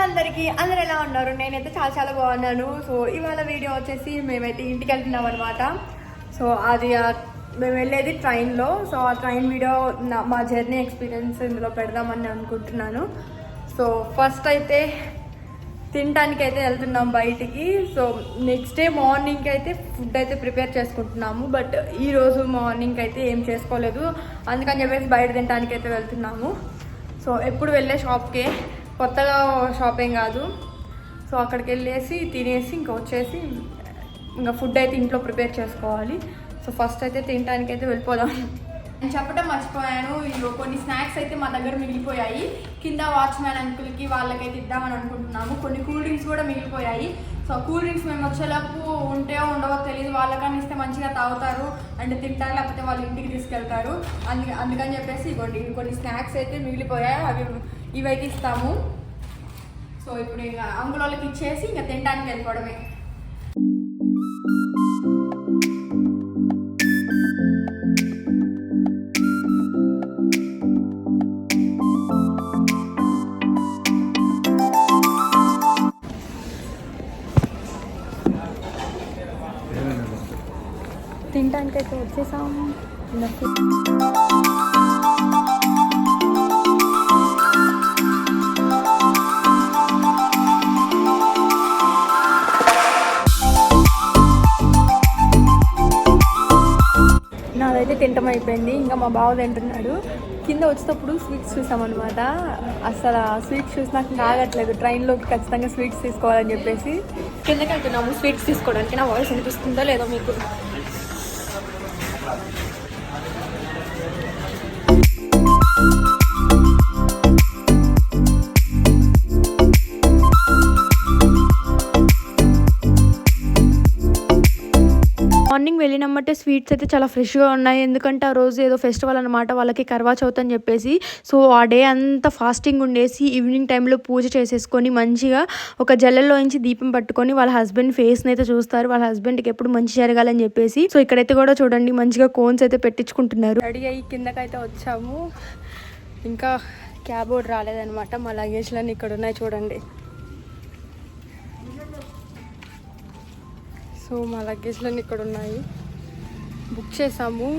అందరికీ అందరు ఎలా ఉన్నారు? నేనైతే చాలా బాగున్నాను. సో ఇవాళ వీడియో వచ్చేసి మేమైతే ఇంటికి వెళ్తున్నాం అనమాట. సో అది మేము వెళ్ళేది ట్రైన్లో. సో ఆ ట్రైన్ వీడియో మా జర్నీ ఎక్స్పీరియన్స్ ఇందులో పెడదామని అనుకుంటున్నాను. సో ఫస్ట్ అయితే తినడానికి అయితే వెళ్తున్నాం బయటికి. సో నెక్స్ట్ డే మార్నింగ్ అయితే ఫుడ్ అయితే ప్రిపేర్ చేసుకుంటున్నాము. బట్ ఈరోజు మార్నింగ్ అయితే ఏం చేసుకోలేదు, అందుకని చెప్పేసి బయట తినడానికి అయితే వెళ్తున్నాము. సో ఎప్పుడు వెళ్ళే షాప్కే, కొత్తగా షాపింగ్ కాదు. సో అక్కడికి వెళ్ళేసి తినేసి ఇంకా వచ్చేసి ఇంకా ఫుడ్ అయితే ఇంట్లో ప్రిపేర్ చేసుకోవాలి. సో ఫస్ట్ అయితే తినడానికి అయితే వెళ్ళిపోదాం. నేను చెప్పడం మర్చిపోయాను, ఇవి కొన్ని స్నాక్స్ అయితే మా దగ్గర మిగిలిపోయాయి. కింద వాచ్మ్యాన్ అంకుల్కి వాళ్ళకైతే ఇద్దామని అనుకుంటున్నాము. కొన్ని కూల్ డ్రింక్స్ కూడా మిగిలిపోయాయి. సో కూల్ డ్రింక్స్ మేము వచ్చేలోపు ఉంటే ఉండవో తెలియదు, వాళ్ళకని ఇస్తే మంచిగా తాగుతారు అంటే తింటారు, లేకపోతే వాళ్ళు ఇంటికి తీసుకెళ్తారు. అందుకని చెప్పేసి ఇవ్వండి, కొన్ని స్నాక్స్ అయితే మిగిలిపోయాయి, అవి ఇవైతే ఇస్తాము. సో ఇప్పుడు ఇంకా అంకులకి ఇచ్చేసి ఇంకా తినడానికి వెళ్ళిపోవడమే. తినడానికి అయితే వచ్చేసాం. నాదైతే తింటం అయిపోయింది, ఇంకా మా బావ తింటున్నాడు. కింద వచ్చేటప్పుడు స్వీట్స్ చూసామన్నమాట. అసలు స్వీట్స్ చూసి నాకు ఆగట్లేదు, ట్రైన్లోకి ఖచ్చితంగా స్వీట్స్ తీసుకోవాలని చెప్పేసి కిందకి వెళ్తున్నాము స్వీట్స్ తీసుకోవడానికి. నా వాయిస్ వినిపిస్తుందో లేదో మీకు? మార్నింగ్ వెళ్ళినమ్మంటే స్వీట్స్ అయితే చాలా ఫ్రెష్గా ఉన్నాయి, ఎందుకంటే ఆ రోజు ఏదో ఫెస్టివల్ అనమాట, వాళ్ళకి కర్వా చౌత్ అని చెప్పేసి. సో ఆ డే అంతా ఫాస్టింగ్ ఉండేసి ఈవినింగ్ టైంలో పూజ చేసేసుకొని మంచిగా ఒక జల్లెల్లోంచి దీపం పట్టుకొని వాళ్ళ హస్బెండ్ ఫేస్ని అయితే చూస్తారు, వాళ్ళ హస్బెండ్కి ఎప్పుడు మంచి జరగాలని చెప్పేసి. సో ఇక్కడైతే కూడా చూడండి మంచిగా కోన్స్ అయితే పెట్టించుకుంటున్నారు. రెడీ అయ్యి కిందకైతే వచ్చాము. ఇంకా క్యాబ్ కూడా రాలేదనమాట. మా లగేజ్లన్నీ ఇక్కడ ఉన్నాయి చూడండి. సో మా లగేజ్లన్నీ ఇక్కడ ఉన్నాయి, బుక్ చేసాము.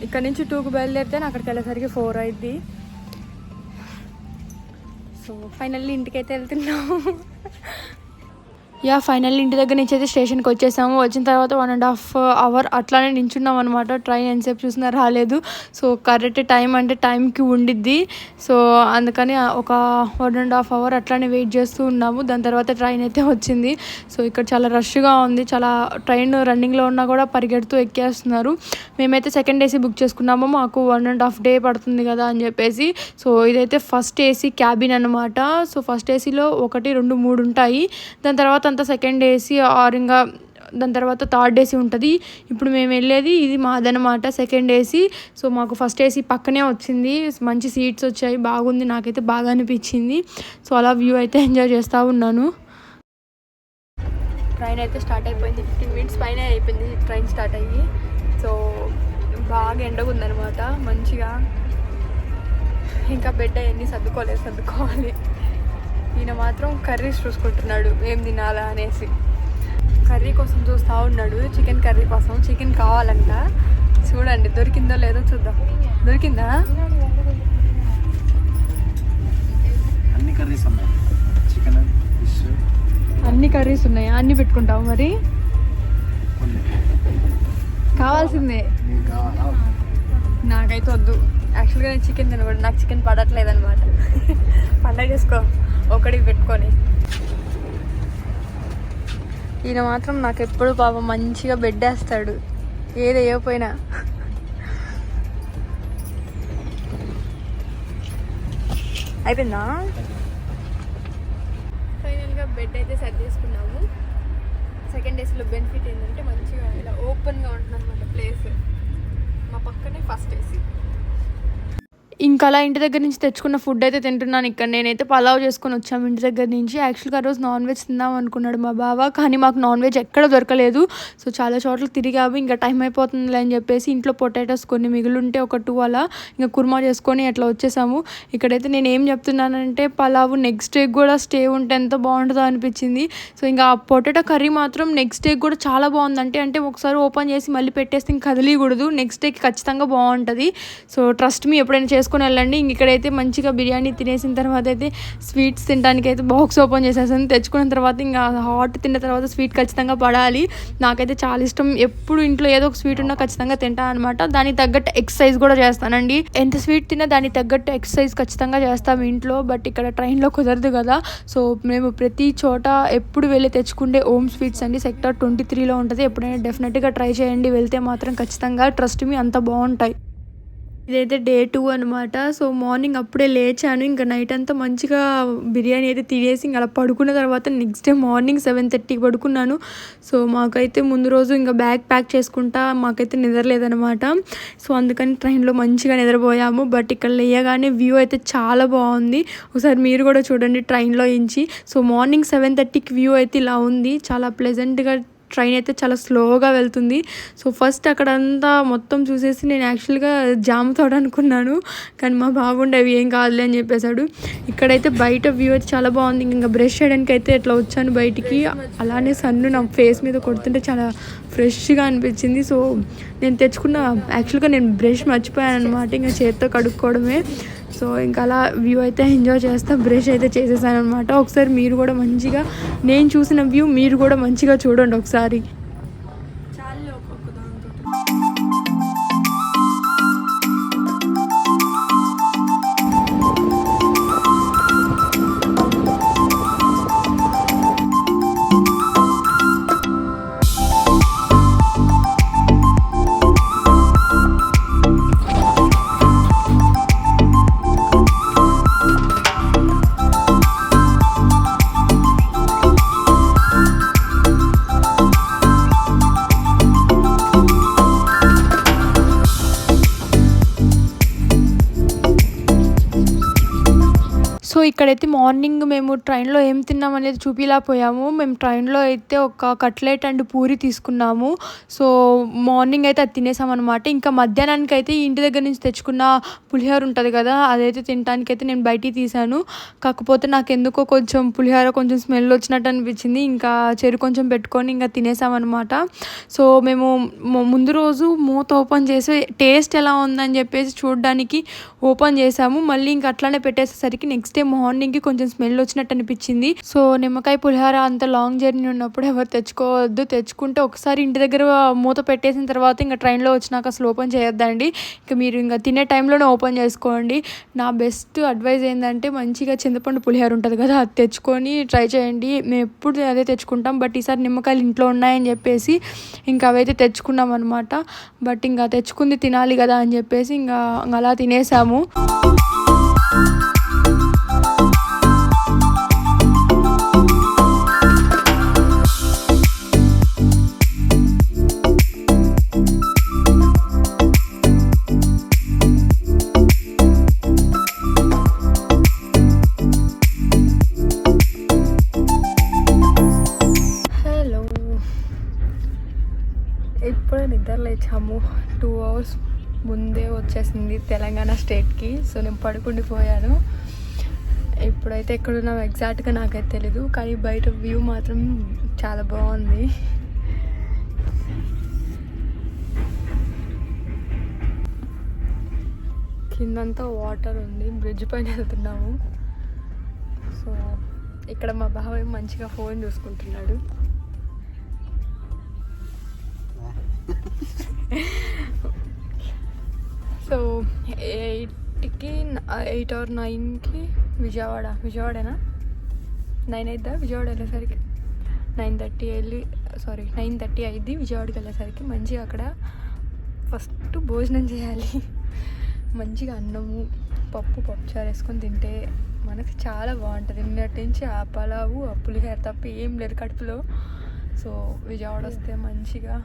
ఇక్కడ నుంచి 2కి బయలుదేరితే అక్కడికి వెళ్ళేసరికి 4 అయింది. సో ఫైనల్లీ ఇంటికైతే వెళ్తున్నాము. ఫైనల్లీ ఇంటి దగ్గర నుంచి అయితే స్టేషన్కి వచ్చేసాము. వచ్చిన తర్వాత 1.5 అవర్ అట్లానే నించున్నాం అనమాట. ట్రైన్ ఎంతసేపు చూసినా రాలేదు. సో కరెక్ట్ టైం అంటే టైంకి ఉండిద్ది. సో అందుకని ఒక 1.5 అవర్ అట్లానే వెయిట్ చేస్తూ ఉన్నాము. దాని తర్వాత ట్రైన్ అయితే వచ్చింది. సో ఇక్కడ చాలా రష్గా ఉంది, చాలా ట్రైన్ రన్నింగ్లో ఉన్నా కూడా పరిగెడుతూ ఎక్కేస్తున్నారు. మేమైతే సెకండ్ ఏసీ బుక్ చేసుకున్నాము, మాకు 1.5 డే పడుతుంది కదా అని చెప్పేసి. సో ఇదైతే ఫస్ట్ ఏసీ క్యాబిన్ అనమాట. సో ఫస్ట్ ఏసీలో 1, 2, 3 ఉంటాయి. దాని తర్వాత అంతా సెకండ్ ఏసీ ఇంకా దాని తర్వాత థర్డ్ ఏసీ ఉంటుంది. ఇప్పుడు మేము వెళ్ళేది ఇది మాదనమాట, సెకండ్ ఏసీ. సో మాకు ఫస్ట్ ఏసీ పక్కనే వచ్చింది, మంచి సీట్స్ వచ్చాయి, బాగుంది, నాకైతే బాగా అనిపించింది. సో అలా వ్యూ అయితే ఎంజాయ్ చేస్తూ ఉన్నాను. ట్రైన్ అయితే స్టార్ట్ అయిపోయింది, 15 మినిట్స్ పైన అయిపోయింది ట్రైన్ స్టార్ట్ అయ్యి. సో బాగా ఎండగా ఉందనమాట మంచిగా. ఇంకా బెడ్ అవన్నీ సర్దుకోవాలి. ఈయన మాత్రం కర్రీస్ చూసుకుంటున్నాడు ఏం తినాలా అనేసి. కర్రీ కోసం చూస్తూ ఉన్నాడు, చికెన్ కర్రీ కోసం. చికెన్ కావాలంట, చూడండి దొరికిందో లేదో చూద్దాం. దొరికిందా? అన్ని కర్రీస్ ఉన్నాయి, చికెన్, ఫిష్, అన్ని కర్రీస్ ఉన్నాయా? అన్ని పెట్టుకుంటావు మరి? కావాల్సిందే, నాకైతే వద్దు. యాక్చువల్గా నేను చికెన్ తినకూడదు, నాకు చికెన్ పడట్లేదు అనమాట. పండగ చేసుకో ఒకటికి పెట్టుకొని. ఈయన మాత్రం నాకు ఎప్పుడు పాపం మంచిగా బెడ్ వేస్తాడు, ఏది వేయకపోయినా. అయిపోయిందా? ఫైనల్గా బెడ్ అయితే సెట్ చేసుకున్నాము. సెకండ్ ఏసీలో బెనిఫిట్ ఏంటంటే మంచిగా ఇలా ఓపెన్గా ఉంటుంది అనమాట ప్లేస్. మా పక్కనే ఫస్ట్ ఏసీ. ఇంకా అలా ఇంటి దగ్గర నుంచి తెచ్చుకున్న ఫుడ్ అయితే తింటున్నాను. ఇక్కడ నేనైతే పలావ్ చేసుకొని వచ్చాము ఇంటి దగ్గర నుంచి. యాక్చువల్గా ఆ రోజు నాన్ వెజ్ తిందాం అనుకున్నాడు మా బావ, కానీ మాకు నాన్ వెజ్ ఎక్కడ దొరకలేదు. సో చాలా చోట్ల తిరిగాము, ఇంకా టైం అయిపోతుందిలే అని చెప్పేసి ఇంట్లో పొటాటోస్ కొన్ని మిగులుంటే ఒక 2 అలా ఇంకా కుర్మా చేసుకొని అట్లా వచ్చేసాము. ఇక్కడైతే నేను ఏం చెప్తున్నానంటే పలావ్ నెక్స్ట్ డే కూడా స్టే ఉంటే ఎంత బాగుంటుందో అనిపించింది. సో ఇంకా ఆ పొటాటో కర్రీ మాత్రం నెక్స్ట్ డే కూడా చాలా బాగుంది. అంటే ఒకసారి ఓపెన్ చేసి మళ్ళీ పెట్టేస్తే ఇంక కదిలీకూడదు, నెక్స్ట్ డేకి ఖచ్చితంగా బాగుంటుంది. సో ట్రస్ట్ మీ ఎప్పుడైనా చేసుకొని వెళ్ళండి. ఇంక ఇక్కడైతే మంచిగా బిర్యానీ తినేసిన తర్వాత అయితే స్వీట్స్ తినడానికి అయితే బాక్స్ ఓపెన్ చేసేసాను. తెచ్చుకున్న తర్వాత ఇంకా హాట్ తిన్న తర్వాత స్వీట్ ఖచ్చితంగా పడాలి. నాకైతే చాలా ఇష్టం, ఎప్పుడు ఇంట్లో ఏదో ఒక స్వీట్ ఉన్నా ఖచ్చితంగా తింటాను అనమాట. దానికి తగ్గట్టు ఎక్సర్సైజ్ కూడా చేస్తానండి. ఎంత స్వీట్ తిన్నా దానికి తగ్గట్టు ఎక్సర్సైజ్ ఖచ్చితంగా చేస్తాము ఇంట్లో. బట్ ఇక్కడ ట్రైన్లో కుదరదు కదా. సో మేము ప్రతి చోట ఎప్పుడు వెళ్ళి తెచ్చుకుంటే ఓమ్ స్వీట్స్ అండి, సెక్టర్ 23లో ఉంటుంది. ఎప్పుడైనా డెఫినెట్గా ట్రై చేయండి, వెళ్తే మాత్రం ఖచ్చితంగా. ట్రస్ట్ మీ అంత బాగుంటాయి. ఇదైతే డే 2 అనమాట. సో మార్నింగ్ అప్పుడే లేచాను, ఇంకా నైట్ అంతా మంచిగా బిర్యానీ అయితే తినేసి ఇంకా అలా పడుకున్న తర్వాత నెక్స్ట్ డే మార్నింగ్ 7:30కి పడుకున్నాను. సో మాకైతే ముందు రోజు ఇంకా బ్యాగ్ ప్యాక్ చేసుకుంటా మాకైతే నిద్రలేదనమాట. సో అందుకని ట్రైన్లో మంచిగా నిద్రపోయాము. బట్ ఇక్కడ లేయగానే వ్యూ అయితే చాలా బాగుంది, ఒకసారి మీరు కూడా చూడండి ట్రైన్లో ఇంచి. సో మార్నింగ్ 7:30కి వ్యూ అయితే ఇలా ఉంది, చాలా ప్లెజెంట్గా. ట్రైన్ అయితే చాలా స్లోగా వెళ్తుంది. సో ఫస్ట్ అక్కడంతా మొత్తం చూసేసి నేను యాక్చువల్గా జామ్ తోట అనుకున్నాను, కానీ మా బాగుండే అవి ఏం కాదులే అని చెప్పేశాడు. ఇక్కడైతే బయట వ్యూ అయితే చాలా బాగుంది. ఇంకా బ్రష్ చేయడానికి అయితే ఇట్లా వచ్చాను బయటికి, అలానే సన్ను నా ఫేస్ మీద కొడుతుంటే చాలా ఫ్రెష్గా అనిపించింది. సో నేను తెచ్చుకున్న యాక్చువల్గా నేను బ్రష్ మర్చిపోయాను అనమాట, ఇంకా చేత్తో కడుక్కోవడమే. సో ఇంకా అలా వ్యూ అయితే ఎంజాయ్ చేస్తా బ్రష్ అయితే చేసేసాను అనమాట. ఒకసారి మీరు కూడా మంచిగా నేను చూసిన వ్యూ మీరు కూడా మంచిగా చూడండి ఒకసారి. సో ఇక్కడైతే మార్నింగ్ మేము ట్రైన్లో ఏం తిన్నాం అనేది చూపిలేకపోయాము. మేము ట్రైన్లో అయితే ఒక కట్లెట్ అండ్ పూరి తీసుకున్నాము. సో మార్నింగ్ అయితే అది తినేసామన్నమాట. ఇంకా మధ్యాహ్నానికి అయితే ఇంటి దగ్గర నుంచి తెచ్చుకున్న పులిహోర ఉంటుంది కదా, అదైతే తినడానికి అయితే నేను బయటికి తీసాను. కాకపోతే నాకు ఎందుకో కొంచెం పులిహోర కొంచెం స్మెల్ వచ్చినట్టు అనిపించింది. ఇంకా చెరు కొంచెం పెట్టుకొని ఇంకా తినేసామన్నమాట. సో మేము ముందు రోజు మూత ఓపెన్ చేసి టేస్ట్ ఎలా ఉందని చెప్పేసి చూడడానికి ఓపెన్ చేసాము. మళ్ళీ ఇంకా అట్లానే పెట్టేసేసరికి నెక్స్ట్ డే మార్నింగ్కి కొంచెం స్మెల్ వచ్చినట్టు అనిపించింది. సో నిమ్మకాయ పులిహోర అంత లాంగ్ జర్నీ ఉన్నప్పుడు ఎవరు తెచ్చుకోవద్దు. తెచ్చుకుంటే ఒకసారి ఇంటి దగ్గర మూత పెట్టేసిన తర్వాత ఇంకా ట్రైన్లో వచ్చినాక అసలు ఓపెన్ చేయొద్దండి. ఇంకా మీరు ఇంకా తినే టైంలోనే ఓపెన్ చేసుకోండి. నా బెస్ట్ అడ్వైజ్ ఏంటంటే మంచిగా చింతపండు పులిహోర ఉంటుంది కదా, అది తెచ్చుకొని ట్రై చేయండి. మేము ఎప్పుడు అదే తెచ్చుకుంటాం, బట్ ఈసారి నిమ్మకాయలు ఇంట్లో ఉన్నాయని చెప్పేసి ఇంకా అవైతే తెచ్చుకున్నాం అనమాట. బట్ ఇంకా తెచ్చుకుంది తినాలి కదా అని చెప్పేసి ఇంకా అలా తినేసాము. ఇప్పుడే నిద్ర లేచాము, 2 అవర్స్ ముందే వచ్చేసింది తెలంగాణ స్టేట్కి. సో నేను పడుకుండిపోయాను. ఇప్పుడైతే ఎక్కడున్నాం ఎగ్జాక్ట్గా నాకైతే తెలీదు, కానీ బయట వ్యూ మాత్రం చాలా బాగుంది. కిందంతా వాటర్ ఉంది, బ్రిడ్జ్ పైన వెళ్తున్నాము. సో ఇక్కడ మా బాబాయ్ మంచిగా ఫోన్ చూసుకుంటున్నాడు. సో 8 or 9కి విజయవాడేనా 9 అయిద్దా విజయవాడ వెళ్ళేసరికి 9:30 అయింది విజయవాడకి వెళ్ళేసరికి. మంచిగా అక్కడ ఫస్ట్ భోజనం చేయాలి. మంచిగా అన్నము పప్పుచారు వేసుకొని తింటే మనకి చాలా బాగుంటుంది. నిన్నటి నుంచి ఆ పలావు ఆ పులిహోర తప్ప ఏం లేదు కడుపులో. సో విజయవాడ వస్తే మంచిగా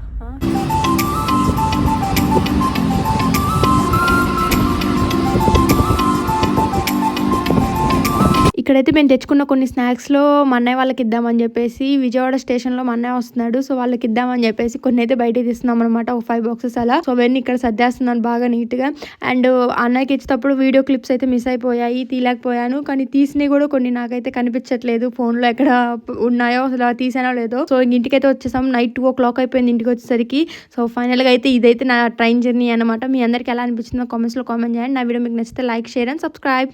ఇక్కడైతే మేము తెచ్చుకున్న కొన్ని స్నాక్స్లో మా అన్నయ్య వాళ్ళకి ఇద్దామని చెప్పేసి విజయవాడ స్టేషన్లో మా అన్నయ్య వస్తున్నాడు. సో వాళ్ళకి ఇద్దామని చెప్పేసి కొన్ని అయితే బయట తీస్తున్నాం అనమాట, ఒక 5 బాక్సెస్ అలా. సో అవన్నీ ఇక్కడ సర్దేస్తున్నాను బాగా నీట్గా. అండ్ అన్నయ్యకి ఇచ్చేటప్పుడు వీడియో క్లిప్స్ అయితే మిస్ అయిపోయాయి, తీయలేకపోయాను. కానీ తీసినవి కూడా కొన్ని నాకైతే కనిపించట్లేదు ఫోన్లో, ఎక్కడ ఉన్నాయో అసలు తీసానో లేదో. సో ఇంటికైతే వచ్చేసాం, నైట్ 2 o'clock అయిపోయింది ఇంటికి వచ్చేసరికి. సో ఫైనల్గా అయితే ఇదైతే నా ట్రైన్ జర్నీ అనమాట. మీ అందరికి ఎలా అనిపించిందో కామెంట్స్లో కామెంట్ చేయండి. నా వీడియో మీకు నచ్చితే లైక్, షేర్ అండ్ సబ్స్క్రైబ్.